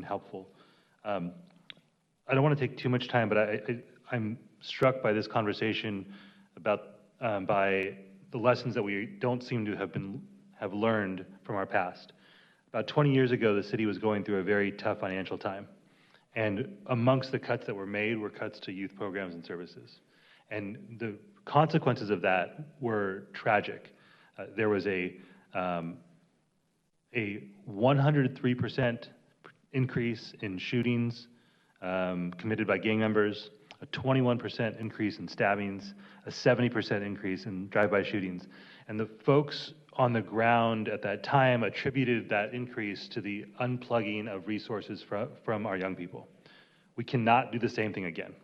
helpful. I don't want to take too much time, but I'm struck by this conversation about by the lessons that we don't seem to have learned from our past. About 20 years ago, the city was going through a very tough financial time. And amongst the cuts that were made were cuts to youth programs and services. And the consequences of that were tragic. There was a 103% increase in shootings committed by gang members, a 21% increase in stabbings, a 70% increase in drive-by shootings. And the folks on the ground at that time attributed that increase to the unplugging of resources from our young people. We cannot do the same thing again.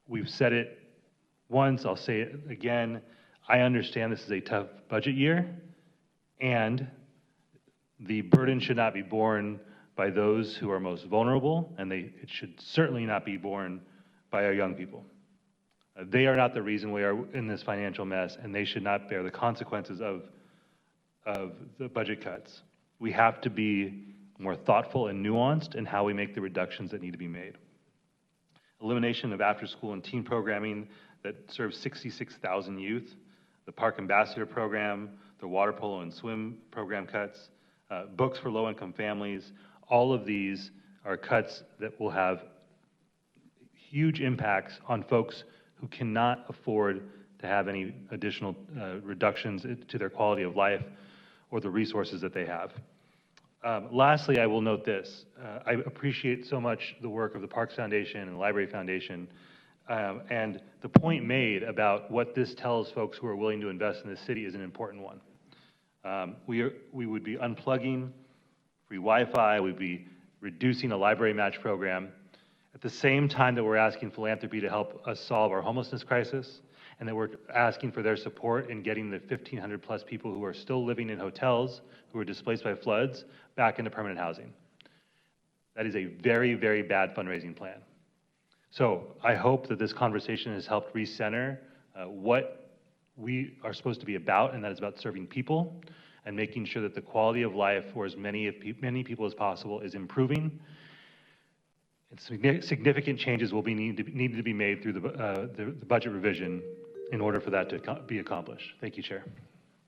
We've said it once, I'll say it again. I understand this is a tough budget year, and the burden should not be borne by those who are most vulnerable, and it should certainly not be borne by our young people. They are not the reason we are in this financial mess, and they should not bear the consequences of the budget cuts. We have to be more thoughtful and nuanced in how we make the reductions that need to be made. Elimination of after-school and teen programming that serves 66,000 youth, the Park Ambassador program, the water polo and swim program cuts, books for low-income families. All of these are cuts that will have huge impacts on folks who cannot afford to have any additional reductions to their quality of life or the resources that they have. Lastly, I will note this. I appreciate so much the work of the Parks Foundation and the Library Foundation, and the point made about what this tells folks who are willing to invest in this city is an important one. We would be unplugging free Wi-Fi, we'd be reducing a library match program, at the same time that we're asking philanthropy to help us solve our homelessness crisis, and that we're asking for their support in getting the 1,500 plus people who are still living in hotels, who are displaced by floods, back into permanent housing. That is a very, very bad fundraising plan. So I hope that this conversation has helped recenter what we are supposed to be about, and that is about serving people and making sure that the quality of life for as many people as possible is improving. And significant changes will need to be made through the budget revision in order for that to be accomplished. Thank you, Chair.